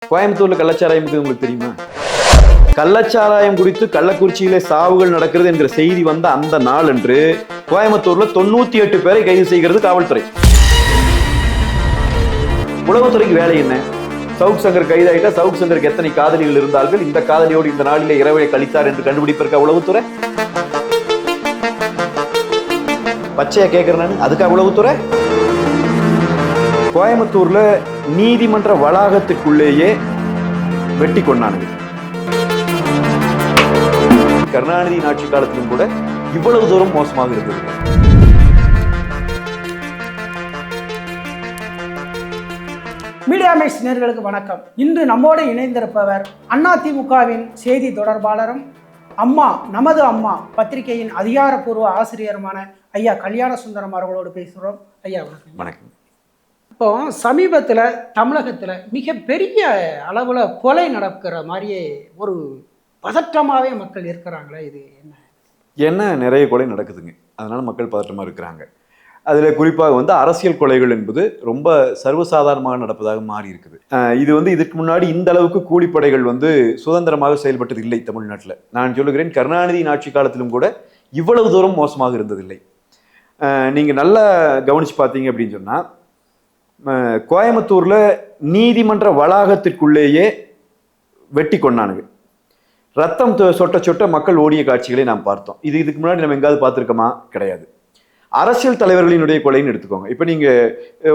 கோயம்புத்தூர்ல கள்ளச்சாராயம் உங்களுக்கு தெரியுமா? கள்ளச்சாராயம் குறித்து கள்ளக்குறிச்சியிலே சாவுகள் நடக்கிறது என்கிற செய்தி வந்த அந்த நாள் அன்று கோயம்புத்தூர்ல 98 பேரை கைது செய்கிறது காவல்துறை. உளவுத்துறைக்கு வேலை என்ன? சவுக் சங்கர் கைதாயிட்டா சவுக் சங்கருக்கு எத்தனை காதலிகள் இருந்தார்கள், இந்த காதலியோடு இந்த நாளிலே இரவை கழித்தார் என்று கண்டுபிடிப்பிருக்கா உளவுத்துறை? பச்சையா கேட்கிறேன் நான், அதுக்காக உளவுத்துறை? கோயம்புத்தூர்ல நீதிமன்ற வளாகத்துக்குள்ளேயே வெட்டி கொண்டானுங்க. கருணாநிதியின் ஆட்சி காலத்திலும் கூட இவ்வளவு தூரம் மோசமாக இருந்தது. மீடியா மேக்ஸ் நேயர்களுக்கு வணக்கம். இன்று நம்மோடு இணைந்திருப்பவர் அதிமுகவின் செய்தி தொடர்பாளரும் அம்மா நமது அம்மா பத்திரிகையின் அதிகாரப்பூர்வ ஆசிரியருமான ஐயா கல்யாண சுந்தரம் அவர்களோடு பேசுகிறோம். ஐயா வணக்கம். வணக்கம். இப்போ சமீபத்தில் தமிழகத்தில் மிகப்பெரிய அளவில் கொலை நடக்கிற மாதிரியே ஒரு பதற்றமாகவே மக்கள் இருக்கிறாங்களே, இது என்ன? ஏன்னா நிறைய கொலை நடக்குதுங்க, அதனால மக்கள் பதற்றமா இருக்கிறாங்க. அதில் குறிப்பாக அரசியல் கொலைகள் என்பது ரொம்ப சர்வசாதாரணமாக நடப்பதாக மாறி இருக்குது. இது இதுக்கு முன்னாடி இந்த அளவுக்கு கூலிப்படைகள் சுதந்திரமாக செயல்பட்டது இல்லை தமிழ்நாட்டில். நான் சொல்லுகிறேன், கருணாநிதியின் ஆட்சி காலத்திலும் கூட இவ்வளவு தூரம் மோசமாக இருந்ததில்லை. நீங்கள் நல்லா கவனிச்சு பார்த்தீங்க அப்படின்னு சொன்னால், கோயம்புத்தூர்ல நீதிமன்ற வளாகத்திற்குள்ளேயே வெட்டி கொண்டானுங்க. ரத்தம் சொட்ட சொட்ட மக்கள் ஓடிய காட்சிகளை நாம் பார்த்தோம். இதுக்கு முன்னாடி நம்ம எங்காவது பார்த்துருக்கோமா? கிடையாது. அரசியல் தலைவர்களினுடைய கொலைன்னு எடுத்துக்கோங்க. இப்போ நீங்க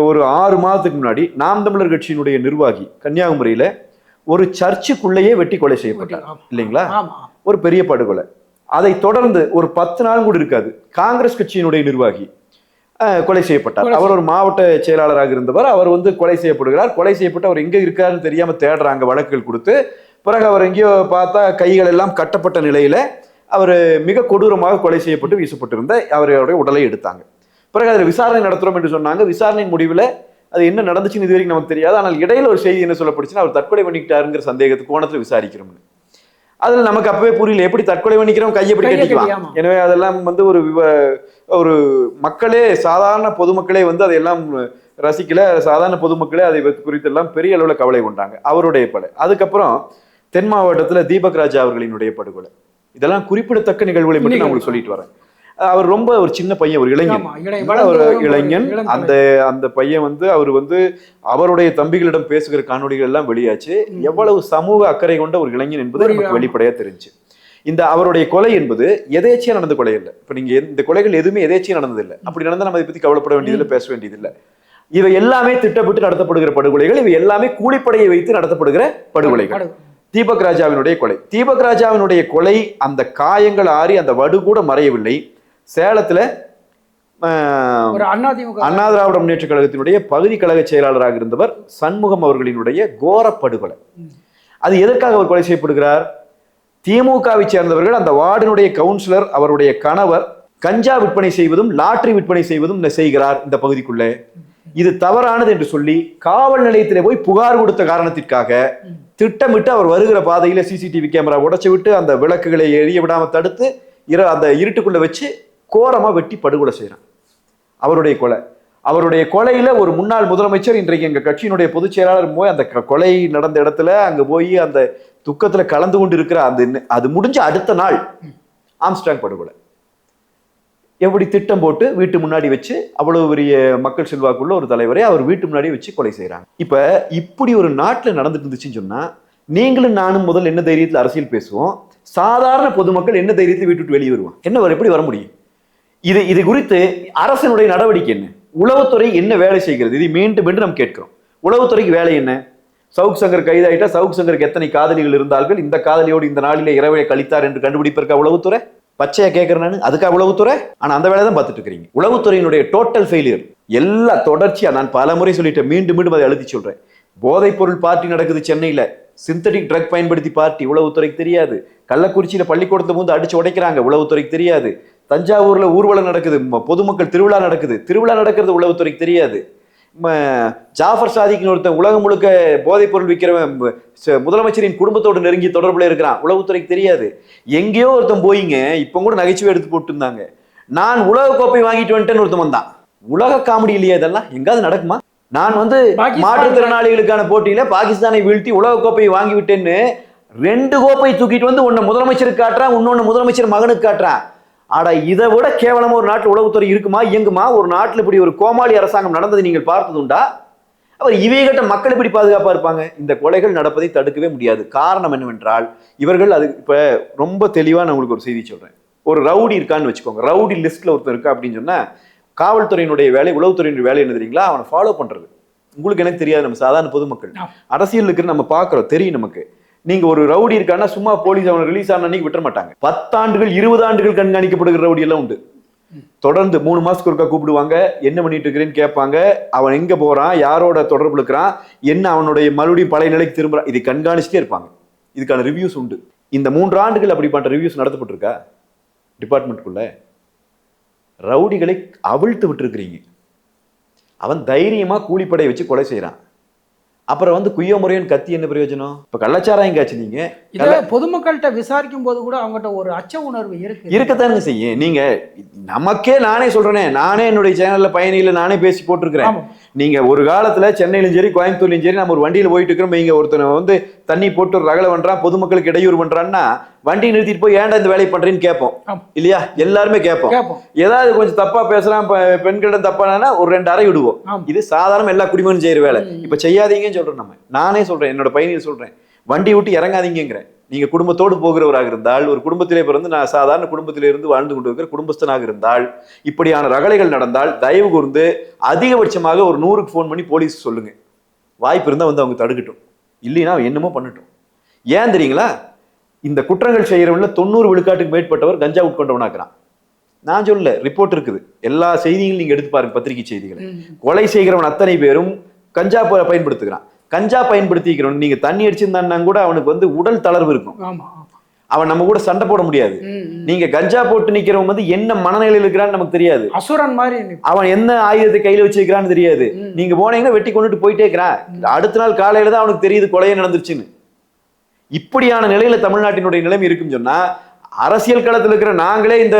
ஒரு 6 மாதத்துக்கு முன்னாடி நாம் தமிழர் கட்சியினுடைய நிர்வாகி கன்னியாகுமரியில ஒரு சர்ச்சுக்குள்ளேயே வெட்டி கொலை செய்யப்பட்டார் இல்லைங்களா? ஒரு பெரிய படுகொலை. அதை தொடர்ந்து ஒரு 10 நாள் கூட இருக்காது, காங்கிரஸ் கட்சியினுடைய நிர்வாகி கொலை செய்யப்பட்டார். அவர் ஒரு மாவட்ட செயலாளராக இருந்தவர். அவர் கொலை செய்யப்படுகிறார். கொலை செய்யப்பட்டு அவர் எங்க இருக்காருன்னு தெரியாம தேடுறாங்க, வழக்குகள் கொடுத்து. பிறகு அவர் எங்கேயோ பார்த்தா கைகள் எல்லாம் கட்டப்பட்ட நிலையில அவர் மிக கொடூரமாக கொலை செய்யப்பட்டு வீசப்பட்டிருந்த அவருடைய உடலை எடுத்தாங்க. பிறகு அதில் விசாரணை நடத்துறோம் என்று சொன்னாங்க. விசாரணையின் முடிவில் அது என்ன நடந்துச்சுன்னு இது வரைக்கும் நமக்கு தெரியாது. ஆனால் இடையில ஒரு செய்தி என்ன சொல்லப்படுச்சுன்னா, அவர் தற்கொலை பண்ணிக்கிட்டாருங்கிற சந்தேகத்துக்கு கோணத்தில் விசாரிக்கிறோம்னு. அதில் நமக்கு அப்பவே புரியல, எப்படி தற்கொலை பண்ணிக்கிறோம், கையை எப்படி கட்டிக்கலாம். எனவே அதெல்லாம் ஒரு மக்களே, சாதாரண பொதுமக்களே அதையெல்லாம் ரசிக்கல. சாதாரண பொதுமக்களே அதை குறித்தெல்லாம் பெரிய அளவில் கவலை கொண்டாங்க. அவருடைய கொலை. அதுக்கப்புறம் தென் மாவட்டத்தில் தீபக் ராஜா அவர்களினுடைய படுகொலை. இதெல்லாம் குறிப்பிடத்தக்க நிகழ்வுகளை மட்டும் நான் உங்களுக்கு சொல்லிட்டு வரேன். அவர் ரொம்ப ஒரு சின்ன பையன், ஒரு இளைஞன். அந்த பையன் அவர் அவருடைய தம்பிகளிடம் பேசுகிற காணொலிகள் எல்லாம் வெளியாச்சு. எவ்வளவு சமூக அக்கறை கொண்ட ஒரு இளைஞன் என்பது நமக்கு வெளிப்படையா தெரிஞ்சு. அவருடைய கொலை என்பது எதேச்சியா நடந்த கொலை இல்லை. இப்ப நீங்க இந்த கொலைகள் எதுவுமே எதேச்சியா நடந்ததில்லை. அப்படி நடந்தா நம்ம அதை பத்தி கவலைப்பட வேண்டியதில்லை, பேச வேண்டியதில்லை. இவை எல்லாமே திட்டமிட்டு நடத்தப்படுகிற படுகொலைகள். இவை எல்லாமே கூலிப்படையை வைத்து நடத்தப்படுகிற படுகொலைகள். தீபக் ராஜாவினுடைய கொலை, தீபக் ராஜாவினுடைய கொலை, அந்த காயங்கள் ஆறி அந்த வடு கூட மறையவில்லை. சேலத்துல அண்ணா திராவிட முன்னேற்ற கழகத்தினுடைய பகுதி கழக செயலாளராக இருந்தவர் சண்முகம் அவர்களினுடைய கோர படுகொலை. அது எதற்காக அவர் கொலை செய்யப்படுகிறார்? திமுகவை சேர்ந்தவர்கள், அந்த வார்டினுடைய கவுன்சிலர், அவருடைய கணவர் கஞ்சா விற்பனை செய்வதும் லாட்டரி விற்பனை செய்வதும் செய்கிறார் இந்த பகுதிக்குள்ளே. இது தவறானது என்று சொல்லி காவல் நிலையத்திலே போய் புகார் கொடுத்த காரணத்திற்காக திட்டமிட்டு அவர் வருகிற பாதையில சிசிடிவி கேமரா உடைச்சு விட்டு அந்த விளக்குகளை எரிய விடாம தடுத்து அந்த இருட்டுக்குள்ள வச்சு கோரமா வெட்டி படுகொலை செய்யறான். அவருடைய கொலை. அவருடைய கொலையில ஒரு முன்னாள் முதலமைச்சர், இன்றைக்கு எங்க கட்சியினுடைய பொதுச் செயலாளர் போய் அந்த கொலை நடந்த இடத்துல அங்க போய் அந்த துக்கத்துல கலந்து கொண்டு இருக்கிற அது முடிஞ்ச அடுத்த நாள் ஆம்ஸ்ட்ராங் படுகொலை. எப்படி திட்டம் போட்டு வீட்டு முன்னாடி வச்சு, அவ்வளவு பெரிய மக்கள் செல்வாக்குள்ள ஒரு தலைவரை அவர் வீட்டு முன்னாடி வச்சு கொலை செய்யறாங்க. இப்படி ஒரு நாட்டுல நடந்துட்டு இருந்துச்சுன்னு சொன்னா, நீங்களும் நானும் முதல் என்ன தைரியத்தில் அரசியல் பேசுவோம், சாதாரண பொதுமக்கள் என்ன தைரியத்தில் வீட்டு வெளியே வருவான்? எப்படி வர முடியும்? இது குறித்து அரசனுடைய நடவடிக்கை என்ன? உளவுத்துறை என்ன வேலை செய்கிறது? இது மீண்டும் மீண்டும் நம்ம கேட்கிறோம். உளவுத்துறைக்கு வேலை என்ன? சவுக் சங்கர் கைதாயிட்டா சவுக் சங்கருக்கு எத்தனை காதலிகள் இருந்தார்கள், இந்த காதலியோடு இந்த நாளிலே இரவை கழித்தார் என்று கண்டுபிடிப்பிருக்கா உளவுத்துறை? பச்சையா கேட்கிறேன் நான், அதுக்காக உளவுத்துறை? ஆனா அந்த வேலை தான் பார்த்துட்டு இருக்கிறீங்க. உளவுத்துறையினுடைய டோட்டல் ஃபெயிலியர். எல்லா தொடர்ச்சியா நான் பல முறை சொல்லிட்டேன், மீண்டும் மீண்டும் அதை அழுத்தி சொல்றேன். போதைப் பொருள் பார்ட்டி நடக்குது சென்னையில, சிந்தட்டிக் ட்ரக் பயன்படுத்தி பார்ட்டி, உளவுத்துறைக்கு தெரியாது. கள்ளக்குறிச்சியில பள்ளிக்கூடத்தை அடிச்சு உடைக்கிறாங்க, உளவுத்துறைக்கு தெரியாது. தஞ்சாவூர்ல ஊர்வலம் நடக்குது, பொதுமக்கள் திருவிழா நடக்குது, திருவிழா நடக்கிறது உளவுத்துறைக்கு தெரியாது. ஜாஃபர் சாதிக்கு ஒருத்தன் உலகம் முழுக்க போதைப் பொருள் விற்கிறவன் முதலமைச்சரின் குடும்பத்தோடு நெருங்கி தொடர்புல இருக்கிறான், உளவுத்துறைக்கு தெரியாது. எங்கேயோ ஒருத்தன் போயிங்க, இப்ப கூட நகைச்சுவை எடுத்து போட்டு இருந்தாங்க, நான் உலக கோப்பை வாங்கிட்டு வந்துட்டேன்னு ஒருத்தன் வந்தான். உலக காமெடி இல்லையா இதெல்லாம்? எங்காவது நடக்குமா? நான் வந்து மாற்றுத்திறனாளிகளுக்கான போட்டியில பாகிஸ்தானை வீழ்த்தி உலகக்கோப்பையை வாங்கி விட்டேன்னு 2 கோப்பை தூக்கிட்டு வந்து ஒன்னு முதலமைச்சருக்கு காட்டுறான், இன்னொன்னு முதலமைச்சர் மகனுக்கு காட்டுறான். ஆடா, இதை விட கேவலமா ஒரு நாட்டில் உளவுத்துறை இருக்குமா, இயங்குமா? ஒரு நாட்டில் இப்படி ஒரு கோமாளி அரசாங்கம் நடந்தது நீங்கள் பார்த்ததுண்டா? அவர் இவைகிட்ட மக்கள் எப்படி பாதுகாப்பா இருப்பாங்க? இந்த கொலைகள் நடப்பதை தடுக்கவே முடியாது. காரணம் என்னவென்றால் இவர்கள் அது இப்ப ரொம்ப தெளிவா நான் உங்களுக்கு ஒரு செய்தி சொல்றேன். ஒரு ரவுடி இருக்கான்னு வச்சுக்கோங்க, ரவுடி லிஸ்ட்ல ஒருத்தர் இருக்கா அப்படின்னு சொன்னா காவல்துறையினுடைய வேலை, உளவுத்துறையினுடைய வேலை என்ன தெரியுங்களா? அவனை ஃபாலோ பண்றது. உங்களுக்கு எனக்கு தெரியாது, நம்ம சாதாரண பொதுமக்கள் அரசியல் இருக்கிற நம்ம பாக்குறோம், தெரியும் நமக்கு. நீங்க ஒரு ரவுடி இருக்கான்னா சும்மா போலீஸ் அவனை ரிலீஸ் ஆன அன்னைக்கு விட்டுற மாட்டாங்க. 10 ஆண்டுகள் 20 ஆண்டுகள் கண்காணிக்கப்படுகிற ரவுடி எல்லாம் உண்டு. தொடர்ந்து 3 மாசத்துக்கு ஒருக்கா கூப்பிடுவாங்க, என்ன பண்ணிட்டு இருக்கிறேன்னு கேட்பாங்க, அவன் எங்க போறான், யாரோட தொடர்பு இருக்கிறான், என்ன அவனுடைய மறுபடியும் பழைய நிலைக்கு திரும்புறான், இதை கண்காணிச்சுட்டே இருப்பாங்க. இதுக்கான ரிவ்யூஸ் உண்டு. இந்த 3 ஆண்டுகள் அப்படி பண்ற ரிவ்யூஸ் நடத்தப்பட்டிருக்கா டிபார்ட்மெண்ட்டுக்குள்ள? ரவுடிகளை அவிழ்த்து விட்டுருக்கிறீங்க. அவன் தைரியமா கூலிப்படையை வச்சு கொலை செய்யறான். அப்புறம் வந்து குய்யோ முறையன் கத்தி என்ன பிரயோஜனம்? இப்ப கள்ளச்சாராயம் காய்ச்சி நீங்க பொதுமக்கள்கிட்ட விசாரிக்கும் போது கூட அவங்ககிட்ட ஒரு அச்ச உணர்வு இருக்கத்தானுங்க செய்யும். நீங்க நமக்கே நானே சொல்றேனே, நானே என்னுடைய சேனல்ல பயணியில நானே பேசி போட்டிருக்கிறேன். நீங்க ஒரு காலத்துல சென்னையிலும் சரி கோயம்புத்தூர்லயும் சரி நம்ம ஒரு வண்டியில போயிட்டு இருக்கிறோம், இங்க ஒருத்தனை வந்து தண்ணி போட்டு ஒரு ரகலை பண்றான், பொதுமக்களுக்கு இடையூறு பண்றான்னா வண்டி நிறுத்திட்டு போய் ஏன்டா இந்த வேலையை பண்றேன்னு கேட்போம் இல்லையா? எல்லாருமே கேட்போம். ஏதாவது கொஞ்சம் தப்பா பேசுறான், பெண்களிடம் தப்பானா ஒரு 2 அறை விடுவோம். இது சாதாரண எல்லா குடிமகனும் செய்யற வேலை. இப்ப செய்யாதீங்கன்னு சொல்றேன். நம்ம நானே சொல்றேன், என்னோட பயணியில் சொல்றேன், வண்டி விட்டு இறங்காதீங்கிறேன். நீங்க குடும்பத்தோடு போகிறவராக இருந்தால், ஒரு குடும்பத்திலே பிறந்து நான் சாதாரண குடும்பத்திலே இருந்து வாழ்ந்து கொண்டு இருக்கிற குடும்பஸ்தனாக இருந்தால், இப்படியான ரகளைகள் நடந்தால் தயவு கூர்ந்து அதிகபட்சமாக ஒரு 100க்கு ஃபோன் பண்ணி போலீஸ் சொல்லுங்க. வாய்ப்பு இருந்தால் வந்து அவங்க தடுக்கட்டும், இல்லைன்னா என்னமோ பண்ணட்டும். ஏன் தெரியுங்களா? இந்த குற்றங்கள் செய்யறவங்கள 90 விழுக்காட்டுக்கு மேற்பட்டவர் கஞ்சா உட்கொண்டவனாக்குறான். நான் சொல்ல, ரிப்போர்ட் இருக்குது, எல்லா செய்திகளும் நீங்க எடுத்து பாருங்க, பத்திரிகை செய்திகளை. கொலை செய்கிறவன் அத்தனை பேரும் கஞ்சா பயன்படுத்துகிறான். கஞ்சா பயன்படுத்திக்கிறவன் நீங்க தண்ணி அடிச்சிருந்தான்னா கூட அவனுக்கு வந்து உடல் தளர்வு இருக்கும், அவன் நம்ம கூட சண்டை போட முடியாது. நீங்க கஞ்சா போட்டு நிக்கிறவன் வந்து என்ன மனநிலையில் இருக்கிறான்னு நமக்கு தெரியாது, அசுரன் மாதிரி அவன் என்ன ஆயுதத்தை கையில வச்சிருக்கிறான்னு தெரியாது. நீங்க போனீங்கன்னா வெட்டி கொண்டுட்டு போயிட்டே இருக்கிறான். அடுத்த நாள் காலையில தான் அவனுக்கு தெரியுது கொலையே நடந்துருச்சுன்னு. இப்படியான நிலையில தமிழ்நாட்டினுடைய நிலைமை இருக்குன்னு சொன்னா, அரசியல் களத்தில் இருக்கிற நாங்களே இந்த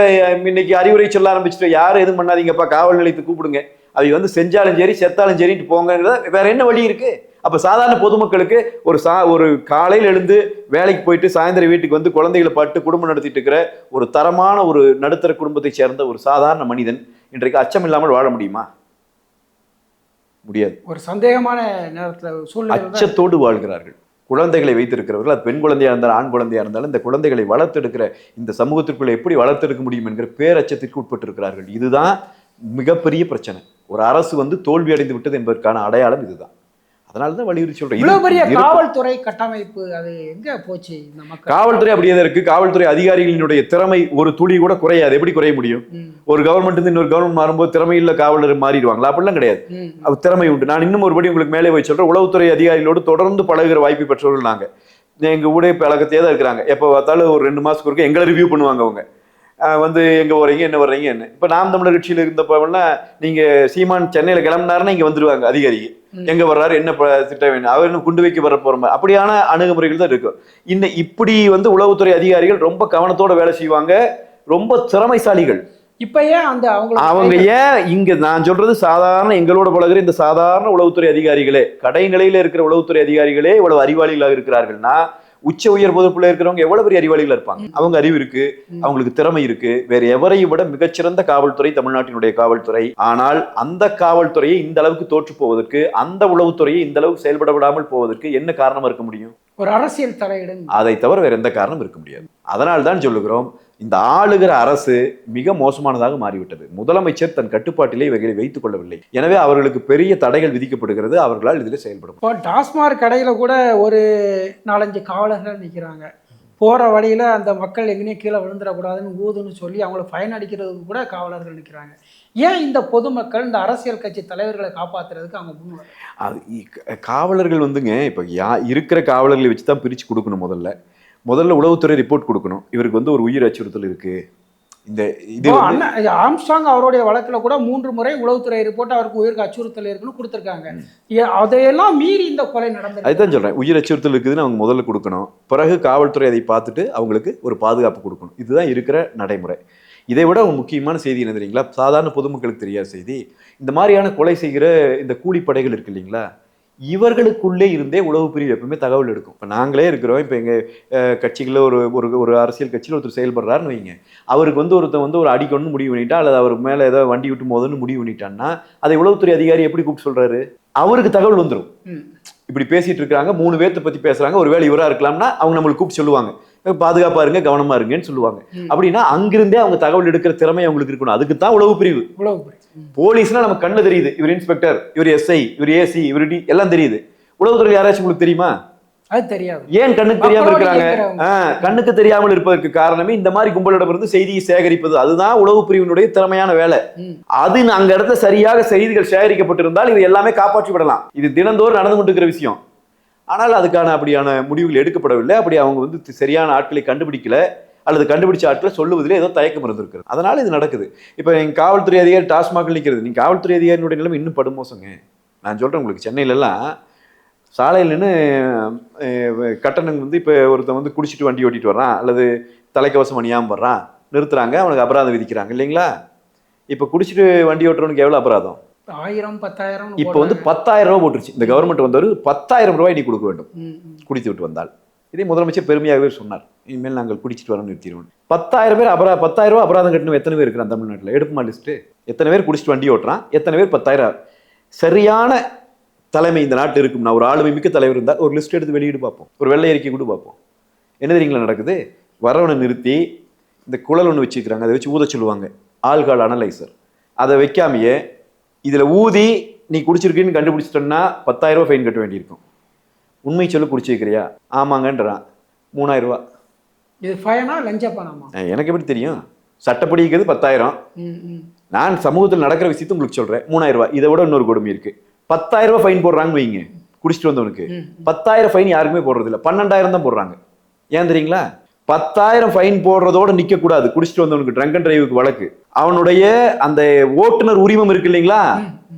இன்னைக்கு அறிவுரை சொல்ல ஆரம்பிச்சுட்டு, யாரும் எதுவும் பண்ணாதீங்கப்பா, காவல் நிலையத்துக்கு கூப்பிடுங்க, அவை வந்து செஞ்சாலும் சரி செத்தாலும் சரிட்டு போங்கிறத வேற என்ன வழி இருக்கு? அப்ப சாதாரண பொதுமக்களுக்கு ஒரு காலையில் எழுந்து வேலைக்கு போயிட்டு சாயந்தரம் வீட்டுக்கு வந்து குழந்தைகளை பாட்டு குடும்பம் நடத்திட்டு இருக்கிற ஒரு தரமான ஒரு நடுத்தர குடும்பத்தை சேர்ந்த ஒரு சாதாரண மனிதன் இன்றைக்கு அச்சம் இல்லாமல் வாழ முடியுமா? முடியாது. ஒரு சந்தேகமான நேரத்தில் அச்சத்தோடு வாழ்கிறார்கள். குழந்தைகளை வைத்திருக்கிறவர்கள், அது பெண் குழந்தையா இருந்தாலும் ஆண் குழந்தையா இருந்தாலும், இந்த குழந்தைகளை வளர்த்தெடுக்கிற இந்த சமூகத்திற்குள்ள எப்படி வளர்த்தெடுக்க முடியும் என்கிற பேரச்சத்திற்கு உட்பட்டு இருக்கிறார்கள். இதுதான் மிகப்பெரிய பிரச்சனை. ஒரு அரசு வந்து தோல்வி அடைந்து விட்டது என்பதற்கான அடையாளம் இதுதான். அதனாலதான் வலியுறுத்தி சொல்றேன், காவல்துறை கட்டமைப்பு அது எங்க போச்சு? காவல்துறை அப்படியே தான் இருக்கு. காவல்துறை அதிகாரிகளினுடைய திறமை ஒரு துளி கூட குறையாது. எப்படி குறைய முடியும்? ஒரு கவர்மெண்ட் இருந்து இன்னொரு கவர்மெண்ட் மாறும்போது திறமையுள்ள காவலர் மாறிடுவாங்களா? அப்படிலாம் கிடையாது. அது திறமை உண்டு. நான் இன்னும் ஒருபடி உங்களுக்கு மேலே போய் சொல்றேன், உளவுத்துறை அதிகாரிகளோடு தொடர்ந்து பழகுற வாய்ப்பு பெற்றவர்கள் நாங்க. எங்க ஊடக பழக்கத்தையே தான் இருக்கிறாங்க. எப்போ பார்த்தாலும் ஒரு 2 மாசத்துக்கு ஒருக்க எங்களை ரிவ்யூ பண்ணுவாங்க. அவங்க வந்து எங்க போறீங்க, என்ன வர்றீங்க, என்ன. இப்ப நாம் தமிழர் கட்சியில் இருந்தப்ப நீங்க சீமான் சென்னையில கிளம்பினாருன்னா இங்க வந்துருவாங்க அதிகாரி, எங்க வர்றாரு, என்ன திட்டம் வேணும், அவர் என்ன குண்டு வைக்க வர போறோம், அப்படியான அணுகுமுறைகள் தான் இருக்கும். இப்படி வந்து உளவுத்துறை அதிகாரிகள் ரொம்ப கவனத்தோட வேலை செய்வாங்க, ரொம்ப திறமைசாலிகள். இப்ப ஏன் அவங்க ஏன் இங்க நான் சொல்றது சாதாரண எங்களோட பழகுற இந்த சாதாரண உளவுத்துறை அதிகாரிகளே, கடைநிலையில இருக்கிற உளவுத்துறை அதிகாரிகளே இவ்வளவு அறிவாளிகளாக இருக்கிறார்கள்னா, உச்ச உயர் பொதுப்புல இருக்கிறவங்க எவ்வளவு பெரிய அறிவாளிகள் இருப்பாங்க. அவங்க அறிவு இருக்கு, அவங்களுக்கு திறமை இருக்கு. வேற எவரையும் விட மிகச்சிறந்த காவல்துறை தமிழ்நாட்டினுடைய காவல்துறை. ஆனால் அந்த காவல்துறையை இந்த அளவுக்கு தோற்று போவதற்கு, அந்த உளவுத்துறையை இந்த அளவுக்கு செயல்பட விடாமல் போவதற்கு என்ன காரணமா இருக்க முடியும்? ஒரு அரசியல் தலையிடும். அதை தவிர வேற எந்த காரணம் இருக்க முடியாது. அதனால் தான் சொல்லுகிறோம், இந்த ஆளுகிற அரசு மிக மோசமானதாக மாறிவிட்டது. முதலமைச்சர் தன் கட்டுப்பாட்டிலே இவைகளை வைத்துக் கொள்ளவில்லை. எனவே அவர்களுக்கு பெரிய தடைகள் விதிக்கப்படுகிறது. அவர்களால் இதில் செயல்படும். இப்போ டாஸ்மாக் கடையில கூட ஒரு 4-5 காவலர்கள் நிற்கிறாங்க. போற வழியில அந்த மக்கள் எங்கேயும் கீழே விழுந்துடக்கூடாதுன்னு ஊதுன்னு சொல்லி அவங்கள ஃபைன் அடிக்கிறதுக்கு கூட காவலர்கள் நிற்கிறாங்க. ஏன் இந்த பொதுமக்கள் இந்த அரசியல் கட்சி தலைவர்களை காப்பாத்துறதுக்கு அவங்க முன்வர? அது காவலர்கள் வந்துங்க, இப்போ இருக்கிற காவலர்களை வச்சு தான் பிரிச்சு கொடுக்கணும். முதல்ல உளவுத்துறை ரிப்போர்ட் கொடுக்கணும், இவருக்கு வந்து ஒரு உயிர் அச்சுறுத்தல் இருக்கு. இந்த இது ஆம்ஸ்ட்ராங் அவருடைய வழக்கில் கூட 3 முறை உளவுத்துறை ரிப்போர்ட் அவருக்கு உயிருக்கு அச்சுறுத்தல் இருக்குன்னு கொடுத்துருக்காங்க. அதையெல்லாம் மீறி இந்த கொலை நடந்தது. அதுதான் சொல்றேன், உயிர் அச்சுறுத்தல் இருக்குதுன்னு அவங்க முதல்ல கொடுக்கணும். பிறகு காவல்துறை அதை பார்த்துட்டு அவங்களுக்கு ஒரு பாதுகாப்பு கொடுக்கணும். இதுதான் இருக்கிற நடைமுறை. இதை விட ஒரு முக்கியமான செய்தி என்ன தெரியுங்களா? சாதாரண பொதுமக்களுக்கு தெரியாத செய்தி. இந்த மாதிரியான கொலை செய்கிற இந்த கூலிப்படைகள் இருக்கு இல்லைங்களா, இவர்களுக்குள்ளே இருந்தே உளவு பிரிவு எப்பவுமே தகவல் எடுக்கும். இப்போ நாங்களே இருக்கிறோம். இப்போ எங்கள் கட்சிகளில் ஒரு ஒரு ஒரு அரசியல் கட்சியில் ஒருத்தர் செயல்படுறாருன்னு வைங்க, அவருக்கு ஒருத்தர் ஒரு அடிக்கணும்னு முடிவு பண்ணிட்டா, அல்லது அவர் மேலே ஏதோ வண்டி விட்டு மோதன்னு முடிவு பண்ணிட்டான்னா, அதை உளவுத்துறை அதிகாரி எப்படி கூப்பிட்டு சொல்றாரு? அவருக்கு தகவல் வந்துடும். இப்படி பேசிட்டு இருக்காங்க, 3 பேர்த்த பத்தி பேசுறாங்க, ஒருவேளை இவரா இருக்கலாம்னா அவங்க நம்மளுக்கு கூப்பிட்டு சொல்லுவாங்க, பாதுகாப்பா இருங்க, கவனமா இருங்கன்னு சொல்லுவாங்க. அப்படின்னா அங்கிருந்தே அவங்க தகவல் எடுக்கிற திறமை அவங்களுக்கு இருக்கணும். அதுக்கு தான் உளவு பிரிவு. போலீஸ்னா நம்ம கண்ணு தெரியுது, இவர் இன்ஸ்பெக்டர், இவர் எஸ்ஐ, இவர் ஏசி, இவர் டி எல்லாம் தெரியுது. உளவுத்துறை யாராச்சும் உங்களுக்கு தெரியுமா? அது தெரியாது. ஏன் கண்ணுக்கு தெரியாம இருக்கிறாங்க? கண்ணுக்கு தெரியாமல் இருப்பதற்கு காரணமே இந்த மாதிரி கும்பலிடமிருந்து செய்தியை சேகரிப்பது. அதுதான் உளவு பிரிவினுடைய திறமையான வேலை. அது அங்க இடத்துல சரியாக செய்திகள் சேகரிக்கப்பட்டிருந்தால் இது எல்லாமே காப்பாற்றி விடலாம். இது தினந்தோறும் நடந்து கொண்டிருக்கிற விஷயம். ஆனால் அதுக்கான அப்படியான முடிவுகள் எடுக்கப்படவில்லை. அப்படி அவங்க சரியான ஆட்களை கண்டுபிடிக்கல, அல்லது கண்டுபிடிச்ச ஆட்களை சொல்லுவதில் ஏதோ தயக்கம் இருந்திருக்கிறது. அதனால இது நடக்குது. இப்போ எங்க காவல்துறை அதிகாரி டாஸ்மாகில் நிற்கிறது. நீங்க காவல்துறை அதிகாரியினுடைய நிலைமை இன்னும் படுமோசங்க. நான் சொல்றேன் உங்களுக்கு, சென்னையிலலாம் சாலையில் நின்று கட்டணம் இப்போ ஒருத்தன் குடிச்சிட்டு வண்டி ஓட்டிட்டு வர்றான், அல்லது தலைக்கவசம் அணியாமல் வர்றான், நிறுத்துறாங்க, அவனுக்கு அபராதம் விதிக்கிறாங்க இல்லைங்களா? இப்போ குடிச்சிட்டு வண்டி ஓட்டுறவனுக்கு எவ்வளோ அபராதம்? 1000, 10,000. இப்போ 10,000 ரூபாய் போட்டுருச்சு இந்த கவர்மெண்ட் வந்தவர். 10,000 ரூபாய் நீ கொடுக்க வேண்டும் குடித்து விட்டு வந்தால். இதை முதலமைச்சர் பெருமையாகவே சொன்னார், இனிமேல் நாங்கள் குடிச்சிட்டு வரோம் நிறுத்திடுவோம். 10,000 பேர் 10,000 ரூபாய் அபராதம் கட்டணும். எத்தனை பேர் இருக்கிறான் தமிழ்நாட்டில்? எடுப்புமா லிஸ்ட்டு? எத்தனை பேர் குடிச்சிட்டு வண்டி ஓட்டுறான், எத்தனை பேர் 10,000? சரியான தலைமை இந்த நாட்டு இருக்கும். நான் ஒரு ஆளுமை மிக்க தலைவர் இருந்தால் ஒரு லிஸ்ட் எடுத்து வெளியிட்டு பார்ப்போம், ஒரு வெள்ளை அறிக்கை கூட பார்ப்போம். என்ன தெரியுங்களா நடக்குது? வரவனை நிறுத்தி இந்த குழல் ஒன்று வச்சுக்கிறாங்க, அதை வச்சு ஊத சொல்லுவாங்க, ஆல்கால் அனலைசர். அதை வைக்காமையே இதில் ஊதி நீ குடிச்சிருக்குன்னு கண்டுபிடிச்சிட்டோன்னா 10,000 ரூபாய் ஃபைன் கட்ட வேண்டியிருக்கும். உண்மை சொல்லு, குடிச்சிருக்கிறியா? ஆமாங்கன்றான், 3,000 ரூபா. இது ஃபைனா லஞ்ச பணமா? எனக்கு எப்படி தெரியும்? சட்டப்படி இருக்கிறது 10,000. நான் சமூகத்தில் நடக்கிற விஷயத்தை உங்களுக்கு சொல்றேன். 3,000 ரூபாய். இதை விட இன்னொரு கொடுமை இருக்கு. 10,000 ரூபாய் ஃபைன் போடுறாங்க வைங்க குடிச்சிட்டு வந்தவனுக்கு. 10,000 ஃபைன் யாருக்குமே போடுறது இல்லை, 12,000 தான் போடுறாங்க. ஏன் தெரியுங்களா? 10,000 ஃபைன் போடுறதோட நிக்க கூடாது. குடிச்சிட்டு வந்தவனுக்கு ட்ரங்க் அண்ட் டிரைவுக்கு வழக்கு, அவனுடைய அந்த ஓட்டுநர் உரிமம் இருக்கு இல்லைங்களா,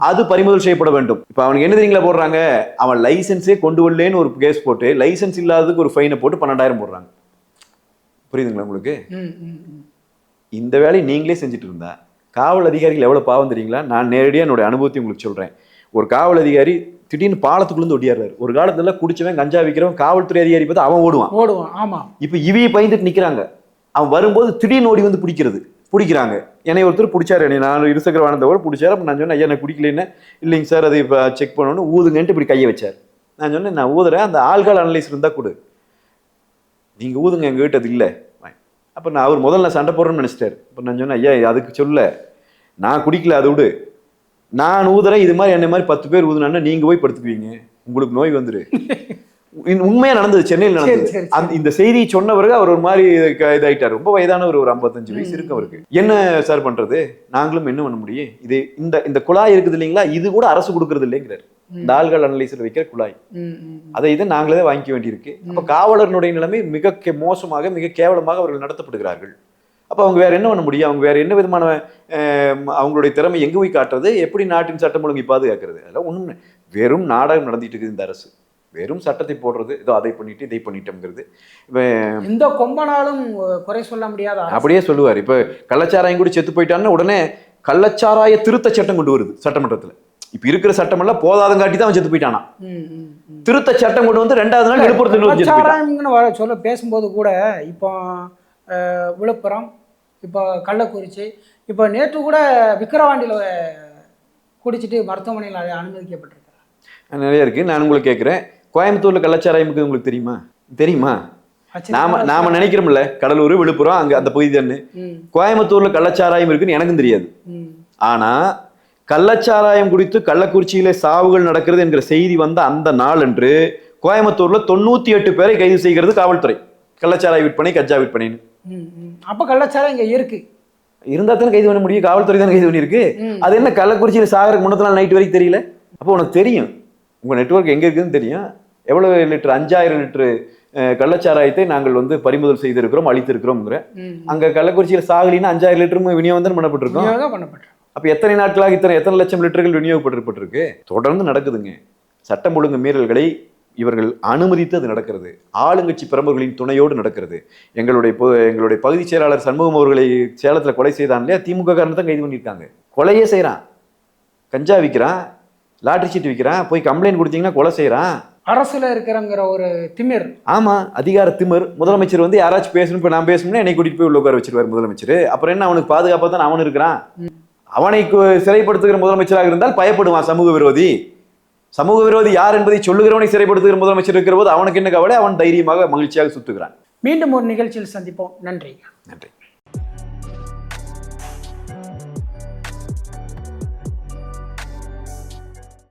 அது பறிமுதல் செய்யப்பட வேண்டும். இப்ப அவனுக்கு என்ன தெரியுங்களா போடுறாங்க? அவன் லைசன்ஸே கொண்டு வரலன்னு ஒரு கேஸ் போட்டு லைசன்ஸ் இல்லாததுக்கு ஒரு ஃபைனை போட்டு 12,000 போடுறாங்க. புரியுதுங்களா உங்களுக்கு? இந்த வேலையை நீங்களே செஞ்சுட்டு இருந்தா காவல் அதிகாரிகள் எவ்வளவு பாவம் தெரியுங்களா? நான் நேரடியாக என்னுடைய அனுபவத்தை உங்களுக்கு சொல்றேன். ஒரு காவல் அதிகாரி திடீர்னு பாலத்துக்குள்ள ஒடியாடுறாரு. ஒரு காலத்துல குடிச்சவன் கஞ்சா விற்கிறவன் காவல்துறை அதிகாரி பார்த்து அவன் ஓடுவான். ஆமா. இப்ப இவையை பயந்துட்டு நிக்கிறாங்க. அவன் வரும்போது திடீர்னு ஓடி வந்து பிடிக்கிறாங்க. என்னை ஒருத்தர் பிடிச்சாரு, நான் இருசக்கர வாகனத்தோட பிடிச்சாரு. அப்ப நான் சொன்னேன், ஐயா நான் குடிக்கலன்னு. இல்லைங்க சார், அதை இப்போ செக் பண்ணணும், ஊதுங்கன்ட்டு இப்படி கையை வச்சார். நான் சொன்னேன், நான் ஊதுறேன், அந்த ஆல்கால் அனலைசர் இருந்தா கொடு, நீங்க ஊதுங்க, எங்க வீட்டு அது இல்லை. அப்ப நான் அவர் முதல்ல சண்டை போடுறேன்னு நினைச்சிட்டாரு. இப்ப நான் சொன்னேன், ஐயா அதுக்கு சொல்ல, நான் குடிக்கல, அதை விடு, நான் ஊதுறேன், இது மாதிரி என்ன மாதிரி 10 பேர் ஊதுனா நீங்க போய் படுத்துக்குவீங்க, உங்களுக்கு நோய் வந்துரு. உண்மையா நடந்தது, சென்னையில் நடந்தது. இந்த செய்தியை சொன்ன பிறகு அவர் ஒரு மாதிரி இதாயிட்டார். ரொம்ப வயதானவர், ஒரு 55 வயசு இருக்கு அவருக்கு. என்ன சார் பண்றது, நாங்களும் என்ன பண்ண முடியும்? இது இந்த குழாய் இருக்குது இல்லைங்களா, இது கூட அரசு கொடுக்கறது இல்லைங்கிறார். இந்த ஆல்கால் அனலைசர் வைக்கிற குழாய், அதை இதை நாங்களே தான் வாங்கிக்க வேண்டியிருக்கு. அப்ப காவலர்களுடைய நிலைமை மிக மோசமாக, மிக கேவலமாக அவர்கள் நடத்தப்படுகிறார்கள். அப்ப அவங்க வேற என்ன பண்ண முடியும்? அவங்க வேற என்ன விதமான அவங்களுடைய திறமை எங்க போய் காட்டுறது? எப்படி நாட்டின் சட்டம் ஒழுங்கை பாதுகாக்கிறது? அதெல்லாம் ஒண்ணு, வெறும் நாடகம் நடத்திட்டு இருக்குது இந்த அரசு. வெறும் சட்டத்தை போடுறது, ஏதோ அதை பண்ணிட்டு இதை பண்ணிட்டோம்ங்கிறது. இப்ப இந்த கொம்பனாலும் குறை சொல்ல முடியாத அப்படியே சொல்லுவார். இப்ப கள்ளச்சாராயம் கூட செத்து போயிட்டான்னா உடனே கள்ளச்சாராய திருத்த சட்டம் கொண்டு வருது சட்டமன்றத்துல. இப்ப இருக்கிற சட்டம் எல்லாம் போதாதம் காட்டி தான் அவன் செத்து போயிட்டானா. திருத்த சட்டம் கொண்டு வந்து 2வது நாள் எழுப்புறது சொல்ல பேசும்போது கூட, இப்போ விழுப்புரம், இப்போ கள்ளக்குறிச்சி, இப்போ நேற்று கூட விக்கிரவாண்டியில் குடிச்சிட்டு மருத்துவமனையில் அனுமதிக்கப்பட்டிருக்கிறார். நிறைய இருக்கு. நான் உங்களுக்கு கேட்கிறேன், கோயம்புத்தூர்ல கள்ளச்சாராயம் இருக்குது உங்களுக்கு தெரியுமா? நாம நினைக்கிறோம்ல, கடலூர், விழுப்புரம், அங்க அந்த பகுதி தானே. கோயம்புத்தூர்ல கள்ளச்சாராயம் இருக்குன்னு எனக்கும் தெரியாது. ஆனா கள்ளச்சாராயம் குடித்து கள்ளக்குறிச்சியில சாவுகள் நடக்கிறது என்கிற செய்தி வந்த அந்த நாளன்று கோயம்புத்தூர்ல 98 பேரை கைது செய்கிறது காவல்துறை. கள்ளச்சாராய விற்பனை, கஞ்சா விற்பனைன்னு. அப்ப கள்ளச்சாராயம் இங்க இருக்கு, இருந்தா தானே கைது பண்ண முடியும். காவல்துறை தானே கைது பண்ணிருக்கு. அது என்ன கள்ளக்குறிச்சியில சாகருக்கு முன்னத்த நாள் நைட் வரைக்கும் தெரியல? அப்போ உனக்கு தெரியும், உங்க நெட்வொர்க் எங்க இருக்குன்னு தெரியும். எவ்வளவு லிட்டர், 5000 லிட்டர் கள்ளச்சாராயத்தை நாங்கள் பறிமுதல் செய்திருக்கிறோம், அளித்திருக்கிறோம்ங்கிற. அங்க கள்ளக்குறிச்சியில சாகலின்னா 5000 லிட்டரும் விநியோகம் பண்ணப்பட்டிருக்கோம். அப்ப எத்தனை நாட்களாக எத்தனை லட்சம் லிட்டர்கள் விநியோகப்பட்டிருக்கு? தொடர்ந்து நடக்குதுங்க. சட்டம் ஒழுங்கு மீறல்களை இவர்கள் அனுமதித்து அது நடக்கிறது. ஆளுங்கட்சி பிரமுகர்களின் துணையோடு நடக்கிறது. எங்களுடைய பகுதி செயலாளர் சண்முகம் அவர்களை சேலத்துல கொலை செய்தான் இல்லையா, திமுக காரன் தான் கைது பண்ணியிருக்காங்க. கொலையே செய்யறான், கஞ்சா விற்கிறான், லாட்டரி சீட்டு விற்கிறான், போய் கம்ப்ளைண்ட் கொடுத்தீங்கன்னா கொலை செய்யறான். அரசுல இருக்கிறங்கிற ஒரு திமிர். ஆமா, அதிகார திமிர். முதலமைச்சர் வந்து யாராச்சும் பேசணும், இப்ப நான் பேசணும்னா என்னை கூட்டிட்டு போய் உள்ள உட்கார வச்சிருவாரு முதலமைச்சர். அப்புறம் என்ன, அவனுக்கு பாதுகாப்பா தான் அவன் இருக்கிறான். அவனை சிறைப்படுத்துகிற முதலமைச்சராக இருந்தால் பயப்படுவான் சமூக விரோதி. சமூக விரோதி யார் என்பதை சொல்லுகிறவனை சிறைப்படுத்துகிற முதலமைச்சர் இருக்கிற போது அவனுக்கு என்ன கவலை, அவன் தைரியமாக மகிழ்ச்சியாக சுத்துகிறான். மீண்டும் ஒரு நிகழ்ச்சியில் சந்திப்போம். நன்றி. நன்றி.